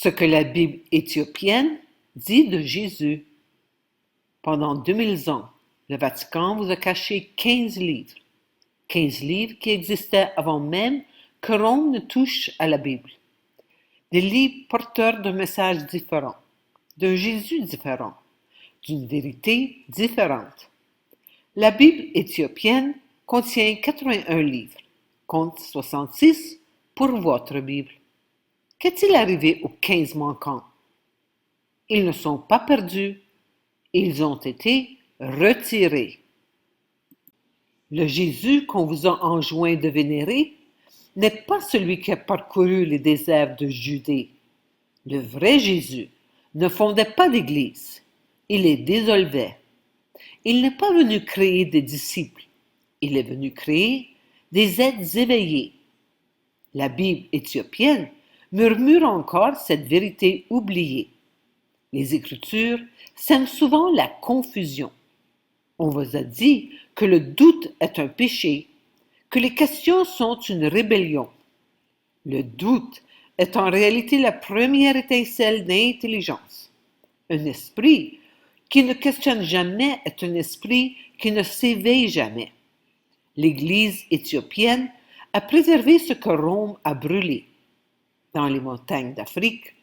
Ce que la Bible éthiopienne dit de Jésus. Pendant 2000 ans, le Vatican vous a caché 15 livres. 15 livres qui existaient avant même que Rome ne touche à la Bible. Des livres porteurs d'un message différent, d'un Jésus différent, d'une vérité différente. La Bible éthiopienne contient 81 livres, compte 66 pour votre Bible. Qu'est-il arrivé aux 15 manquants? Ils ne sont pas perdus, ils ont été retirés. Le Jésus qu'on vous a enjoint de vénérer n'est pas celui qui a parcouru les déserts de Judée. Le vrai Jésus ne fondait pas d'église, il les dissolvait. Il n'est pas venu créer des disciples, il est venu créer des êtres éveillés. La Bible éthiopienne murmure encore cette vérité oubliée. Les Écritures sèment souvent la confusion. On vous a dit que le doute est un péché, que les questions sont une rébellion. Le doute est en réalité la première étincelle d'intelligence. Un esprit qui ne questionne jamais est un esprit qui ne s'éveille jamais. L'Église éthiopienne a préservé ce que Rome a brûlé. Dans les montagnes d'Afrique,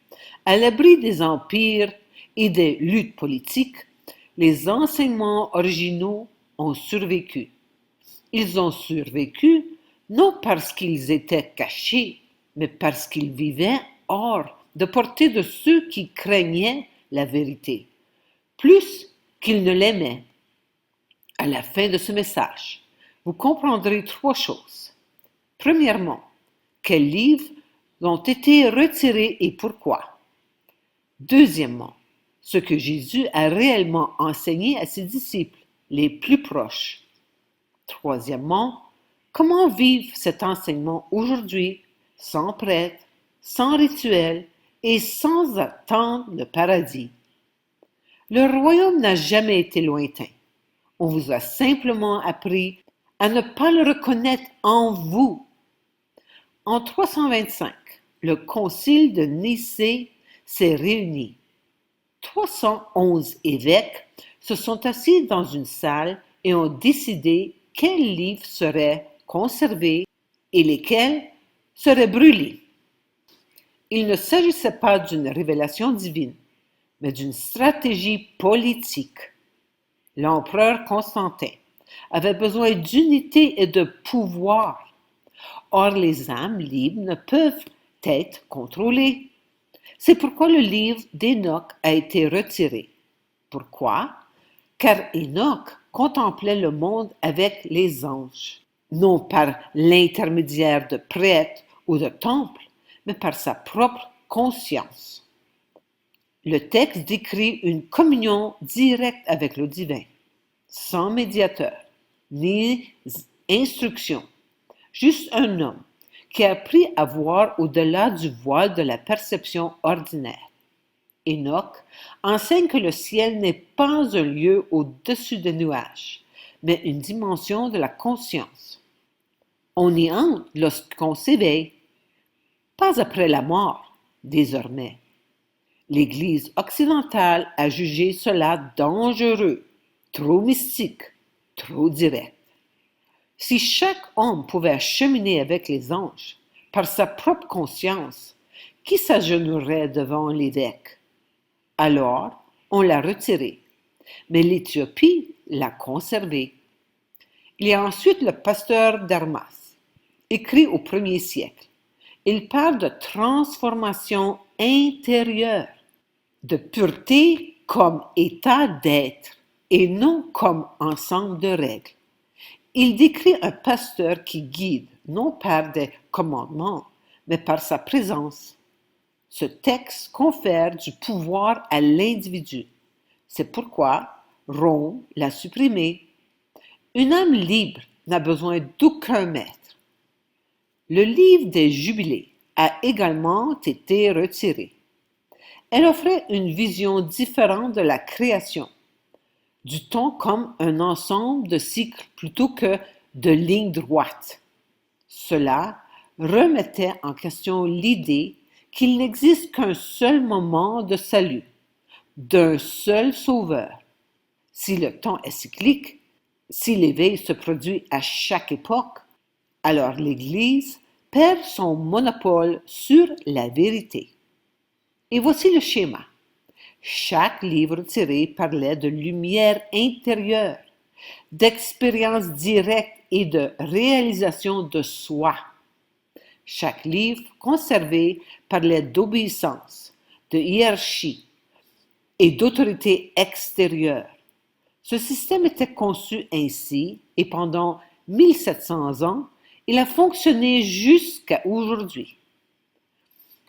à l'abri des empires et des luttes politiques, les enseignements originaux ont survécu. Ils ont survécu non parce qu'ils étaient cachés, mais parce qu'ils vivaient hors de portée de ceux qui craignaient la vérité, plus qu'ils ne l'aimaient. À la fin de ce message, vous comprendrez 3 choses. Premièrement, quels livres ont été retirés et pourquoi. Deuxièmement, ce que Jésus a réellement enseigné à ses disciples, les plus proches. Troisièmement, comment vivre cet enseignement aujourd'hui, sans prêtre, sans rituel et sans attendre le paradis. Le royaume n'a jamais été lointain. On vous a simplement appris à ne pas le reconnaître en vous. En 325, le concile de Nicée s'est réuni. 311 évêques se sont assis dans une salle et ont décidé quels livres seraient conservés et lesquels seraient brûlés. Il ne s'agissait pas d'une révélation divine, mais d'une stratégie politique. L'empereur Constantin avait besoin d'unité et de pouvoir. Or, les âmes libres ne peuvent être contrôlées. C'est pourquoi le livre d'Hénoch a été retiré. Pourquoi? Car Hénoch contemplait le monde avec les anges, non par l'intermédiaire de prêtres ou de temples, mais par sa propre conscience. Le texte décrit une communion directe avec le divin, sans médiateur, ni instruction, juste un homme qui a appris à voir au-delà du voile de la perception ordinaire. Hénoch enseigne que le ciel n'est pas un lieu au-dessus des nuages, mais une dimension de la conscience. On y entre lorsqu'on s'éveille, pas après la mort, désormais. L'Église occidentale a jugé cela dangereux, trop mystique, trop direct. Si chaque homme pouvait cheminer avec les anges par sa propre conscience, qui s'agenouillerait devant l'évêque? Alors, on l'a retiré, mais l'Éthiopie l'a conservé. Il y a ensuite le pasteur d'Hermas, écrit au 1er siècle. Il parle de transformation intérieure, de pureté comme état d'être et non comme ensemble de règles. Il décrit un pasteur qui guide, non par des commandements, mais par sa présence. Ce texte confère du pouvoir à l'individu. C'est pourquoi Rome l'a supprimé. Une âme libre n'a besoin d'aucun maître. Le livre des Jubilés a également été retiré. Elle offrait une vision différente de la création, du temps comme un ensemble de cycles plutôt que de lignes droites. Cela remettait en question l'idée qu'il n'existe qu'un seul moment de salut, d'un seul sauveur. Si le temps est cyclique, si l'éveil se produit à chaque époque, alors l'Église perd son monopole sur la vérité. Et voici le schéma. Chaque livre tiré parlait de lumière intérieure, d'expérience directe et de réalisation de soi. Chaque livre conservé parlait d'obéissance, de hiérarchie et d'autorité extérieure. Ce système était conçu ainsi et pendant 1700 ans, il a fonctionné jusqu'à aujourd'hui.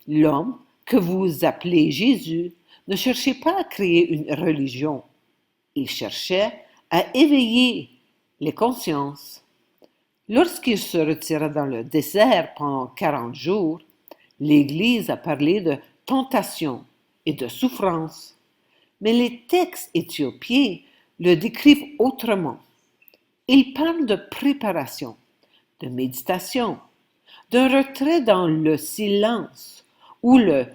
L'homme que vous appelez Jésus ne cherchait pas à créer une religion. Il cherchait à éveiller les consciences. Lorsqu'il se retira dans le désert pendant 40 jours, l'Église a parlé de tentation et de souffrance. Mais les textes éthiopiens le décrivent autrement. Ils parlent de préparation, de méditation, d'un retrait dans le silence où le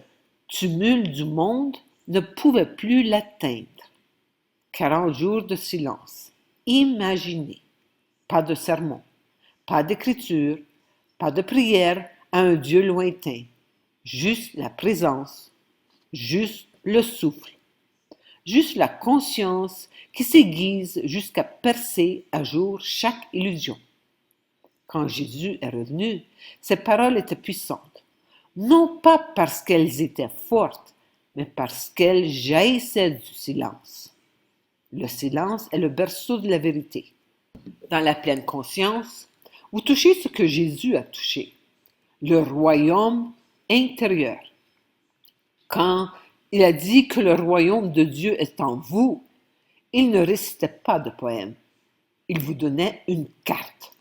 tumulte du monde ne pouvait plus l'atteindre. 40 jours de silence. Imaginez. Pas de sermon, pas d'écriture, pas de prière à un Dieu lointain. Juste la présence, juste le souffle, juste la conscience qui s'aiguise jusqu'à percer à jour chaque illusion. Quand Jésus est revenu, ses paroles étaient puissantes, non pas parce qu'elles étaient fortes, mais parce qu'elles jaillissaient du silence. Le silence est le berceau de la vérité. Dans la pleine conscience, vous touchez ce que Jésus a touché, le royaume intérieur. Quand il a dit que le royaume de Dieu est en vous, il ne récitait pas de poème. Il vous donnait une carte.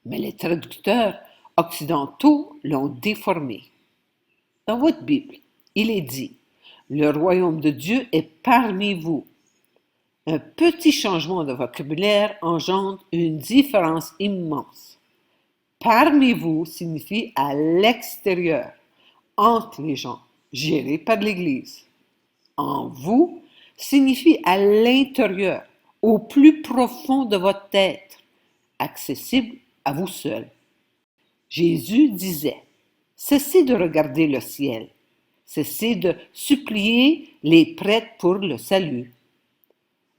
Mais les traducteurs occidentaux l'ont déformé. Dans votre Bible, il est dit « Le royaume de Dieu est parmi vous ». Un petit changement de vocabulaire engendre une différence immense. Parmi vous signifie à l'extérieur, entre les gens, géré par l'Église. En vous signifie à l'intérieur, au plus profond de votre être, accessible à vous seul. Jésus disait, cessez de regarder le ciel, cessez de supplier les prêtres pour le salut.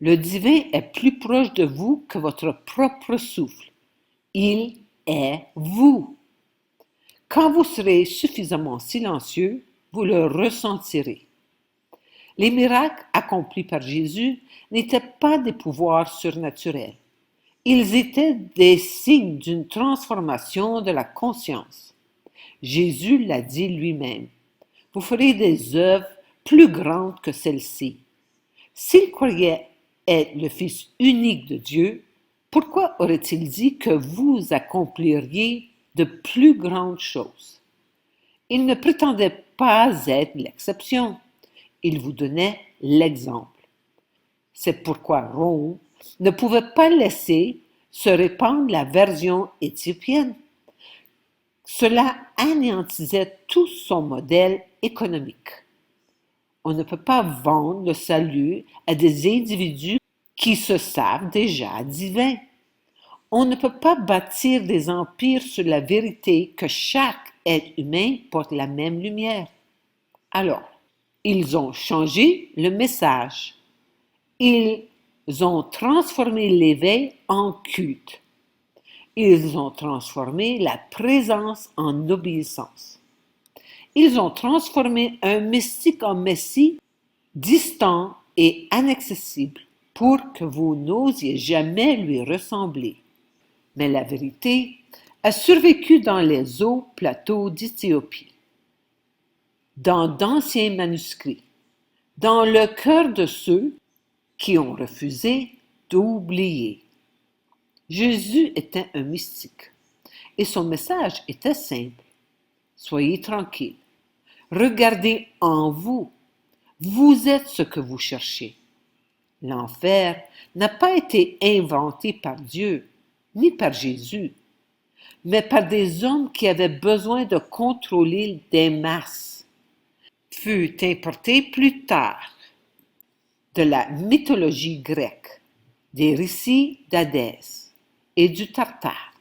Le divin est plus proche de vous que votre propre souffle. Il est vous. Quand vous serez suffisamment silencieux, vous le ressentirez. Les miracles accomplis par Jésus n'étaient pas des pouvoirs surnaturels. Ils étaient des signes d'une transformation de la conscience. Jésus l'a dit lui-même. Vous ferez des œuvres plus grandes que celles-ci. S'il croyait être le Fils unique de Dieu, pourquoi aurait-il dit que vous accompliriez de plus grandes choses? Il ne prétendait pas être l'exception. Il vous donnait l'exemple. C'est pourquoi Rome ne pouvait pas laisser se répandre la version éthiopienne. Cela anéantisait tout son modèle économique. On ne peut pas vendre le salut à des individus qui se savent déjà divins. On ne peut pas bâtir des empires sur la vérité que chaque être humain porte la même lumière. Alors, ils ont changé le message. Ils ont transformé l'éveil en culte. Ils ont transformé la présence en obéissance. Ils ont transformé un mystique en messie distant et inaccessible pour que vous n'osiez jamais lui ressembler. Mais la vérité a survécu dans les hauts plateaux d'Éthiopie, dans d'anciens manuscrits, dans le cœur de ceux qui ont refusé d'oublier. Jésus était un mystique et son message était simple. Soyez tranquilles. Regardez en vous. Vous êtes ce que vous cherchez. L'enfer n'a pas été inventé par Dieu, ni par Jésus, mais par des hommes qui avaient besoin de contrôler des masses. fut importé plus tard de la mythologie grecque, des récits d'Hadès et du Tartare.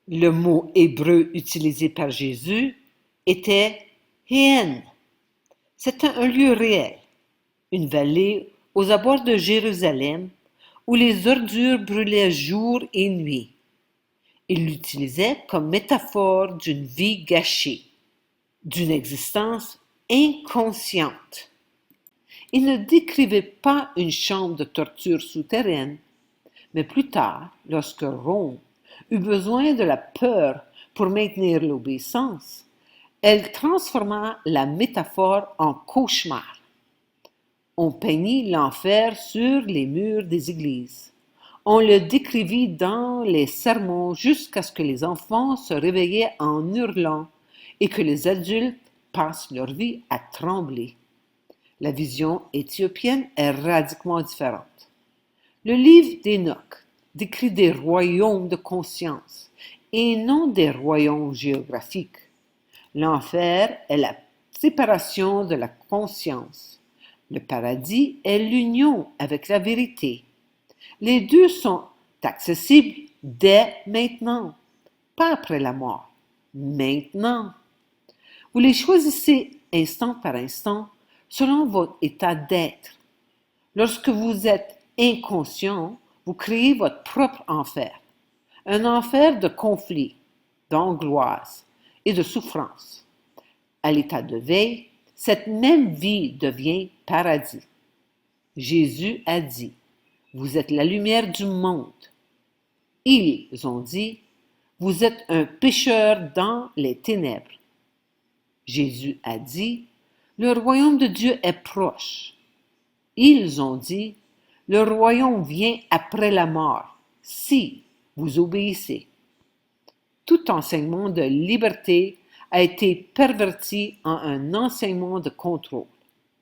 Le mot hébreu utilisé par Jésus était Héen. C'était un lieu réel, une vallée aux abords de Jérusalem où les ordures brûlaient jour et nuit. Il l'utilisait comme métaphore d'une vie gâchée, d'une existence inconsciente. Il ne décrivait pas une chambre de torture souterraine, mais plus tard, lorsque Rome eut besoin de la peur pour maintenir l'obéissance, elle transforma la métaphore en cauchemar. On peignit l'enfer sur les murs des églises. On le décrivit dans les sermons jusqu'à ce que les enfants se réveillaient en hurlant et que les adultes passent leur vie à trembler. La vision éthiopienne est radicalement différente. Le livre d'Enoch décrit des royaumes de conscience et non des royaumes géographiques. L'enfer est la séparation de la conscience. Le paradis est l'union avec la vérité. Les deux sont accessibles dès maintenant, pas après la mort, maintenant. Vous les choisissez instant par instant selon votre état d'être. Lorsque vous êtes inconscient, vous créez votre propre enfer. Un enfer de conflit, d'angoisse et de souffrance. À l'état de veille, cette même vie devient paradis. Jésus a dit, « Vous êtes la lumière du monde. » Ils ont dit, « Vous êtes un pécheur dans les ténèbres. » Jésus a dit, « Le royaume de Dieu est proche. » Ils ont dit, « Le royaume vient après la mort, si vous obéissez. » Tout enseignement de liberté a été perverti en un enseignement de contrôle.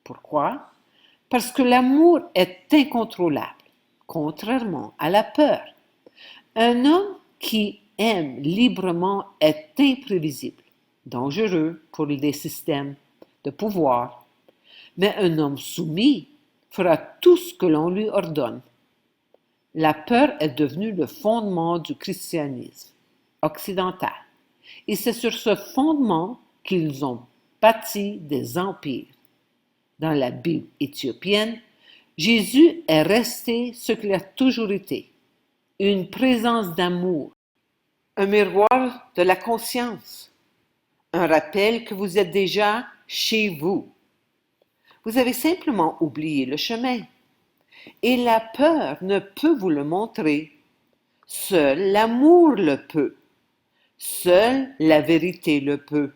Pourquoi? Parce que l'amour est incontrôlable, contrairement à la peur. Un homme qui aime librement est imprévisible, dangereux pour les systèmes de pouvoir. Mais un homme soumis fera tout ce que l'on lui ordonne. La peur est devenue le fondement du christianisme occidental. Et c'est sur ce fondement qu'ils ont bâti des empires. Dans la Bible éthiopienne, Jésus est resté ce qu'il a toujours été, une présence d'amour, un miroir de la conscience, un rappel que vous êtes déjà chez vous. Vous avez simplement oublié le chemin. Et la peur ne peut vous le montrer. Seul l'amour le peut. Seule la vérité le peut.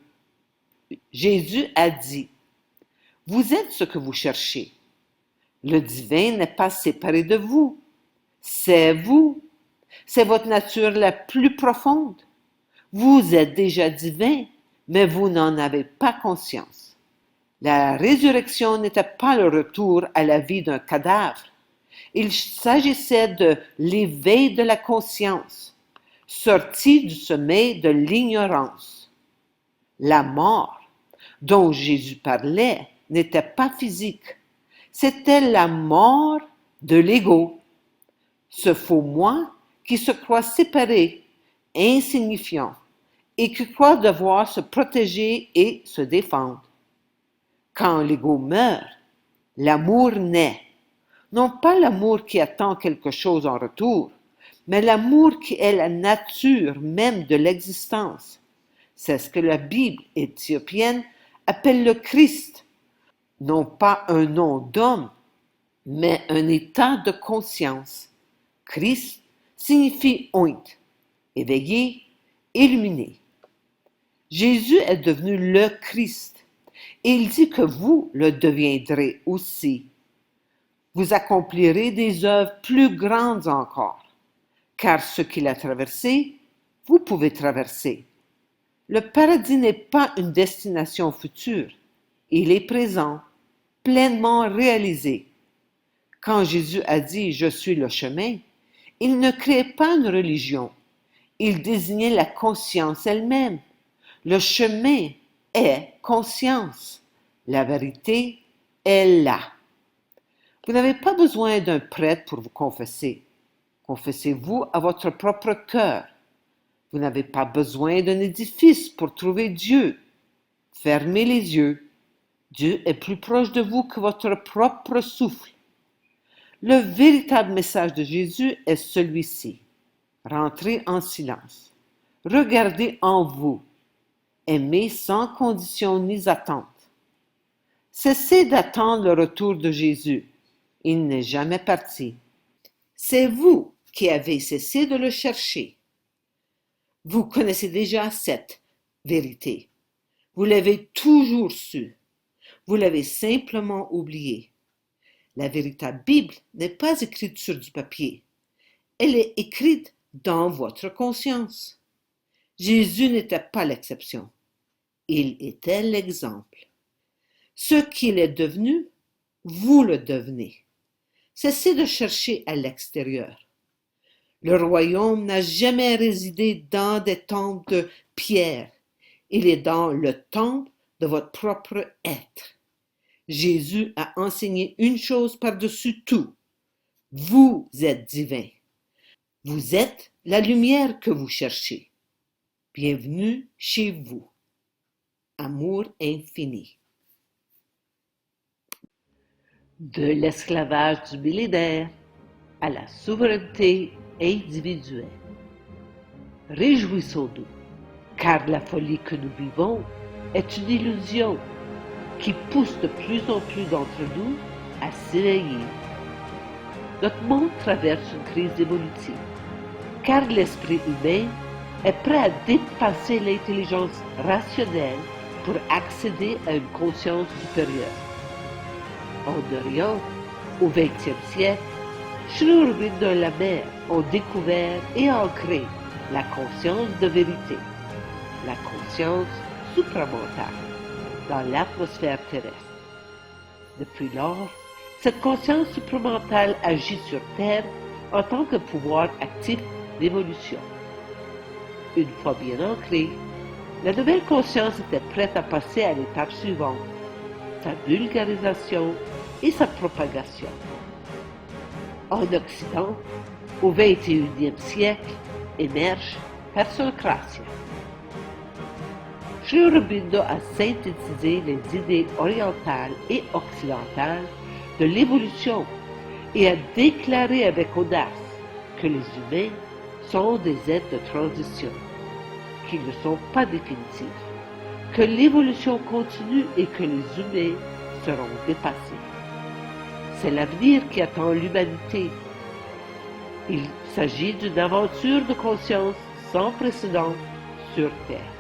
Jésus a dit, « Vous êtes ce que vous cherchez. Le divin n'est pas séparé de vous. C'est vous. C'est votre nature la plus profonde. Vous êtes déjà divin, mais vous n'en avez pas conscience. La résurrection n'était pas le retour à la vie d'un cadavre. Il s'agissait de l'éveil de la conscience, sorti du sommeil de l'ignorance. La mort dont Jésus parlait n'était pas physique, c'était la mort de l'ego, ce faux moi qui se croit séparé, insignifiant, et qui croit devoir se protéger et se défendre. Quand l'ego meurt, l'amour naît. Non pas l'amour qui attend quelque chose en retour, mais l'amour qui est la nature même de l'existence. C'est ce que la Bible éthiopienne appelle le Christ. Non pas un nom d'homme, mais un état de conscience. Christ signifie oint, éveillé, illuminé. Jésus est devenu le Christ et il dit que vous le deviendrez aussi. Vous accomplirez des œuvres plus grandes encore, car ce qu'il a traversé, vous pouvez traverser. Le paradis n'est pas une destination future, il est présent, pleinement réalisé. Quand Jésus a dit « Je suis le chemin », il ne créait pas une religion, il désignait la conscience elle-même. Le chemin est conscience. La vérité est là. Vous n'avez pas besoin d'un prêtre pour vous confesser. Confessez-vous à votre propre cœur. Vous n'avez pas besoin d'un édifice pour trouver Dieu. Fermez les yeux. Dieu est plus proche de vous que votre propre souffle. Le véritable message de Jésus est celui-ci. Rentrez en silence. Regardez en vous. Aimez sans condition ni attente. Cessez d'attendre le retour de Jésus. Il n'est jamais parti. C'est vous qui avez cessé de le chercher. Vous connaissez déjà cette vérité. Vous l'avez toujours su. Vous l'avez simplement oubliée. La véritable Bible n'est pas écrite sur du papier. Elle est écrite dans votre conscience. Jésus n'était pas l'exception. Il était l'exemple. Ce qu'il est devenu, vous le devenez. Cessez de chercher à l'extérieur. Le royaume n'a jamais résidé dans des temples de pierre. Il est dans le temple de votre propre être. Jésus a enseigné une chose par-dessus tout. Vous êtes divin. Vous êtes la lumière que vous cherchez. Bienvenue chez vous. Amour infini. De l'esclavage du millénaire à la souveraineté individuelle. Réjouissons-nous, car la folie que nous vivons est une illusion qui pousse de plus en plus d'entre nous à s'éveiller. Notre monde traverse une crise évolutive, car l'esprit humain est prêt à dépasser l'intelligence rationnelle pour accéder à une conscience supérieure. En Orient, au XXe siècle, Sri Aurobindo et la mère ont découvert et ancré la conscience de vérité, la conscience supramentale, dans l'atmosphère terrestre. Depuis lors, cette conscience supramentale agit sur Terre en tant que pouvoir actif d'évolution. Une fois bien ancrée, la nouvelle conscience était prête à passer à l'étape suivante, sa vulgarisation et sa propagation. En Occident, au XXIe siècle, émerge Persocratia. Sri Aurobindo a synthétisé les idées orientales et occidentales de l'évolution et a déclaré avec audace que les humains sont des êtres de transition, qu'ils ne sont pas définitifs, que l'évolution continue et que les humains seront dépassés. C'est l'avenir qui attend l'humanité. Il s'agit d'une aventure de conscience sans précédent sur Terre.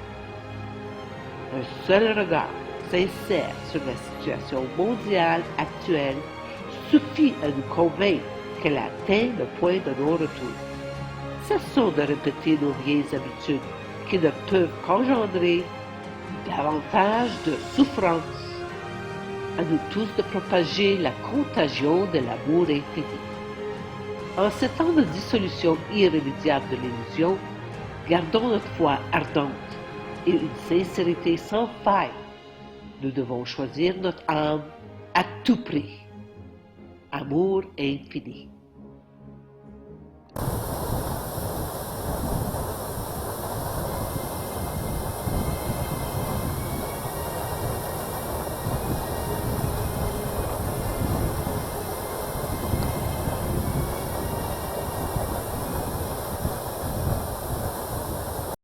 Un seul regard sincère sur la situation mondiale actuelle suffit à nous convaincre qu'elle atteint le point de non-retour. Cessons de répéter nos vieilles habitudes qui ne peuvent qu'engendrer davantage de souffrance. À nous tous de propager la contagion de l'amour infini. En ces temps de dissolution irrémédiable de l'illusion, gardons notre foi ardente et une sincérité sans faille. Nous devons choisir notre âme à tout prix. Amour infini.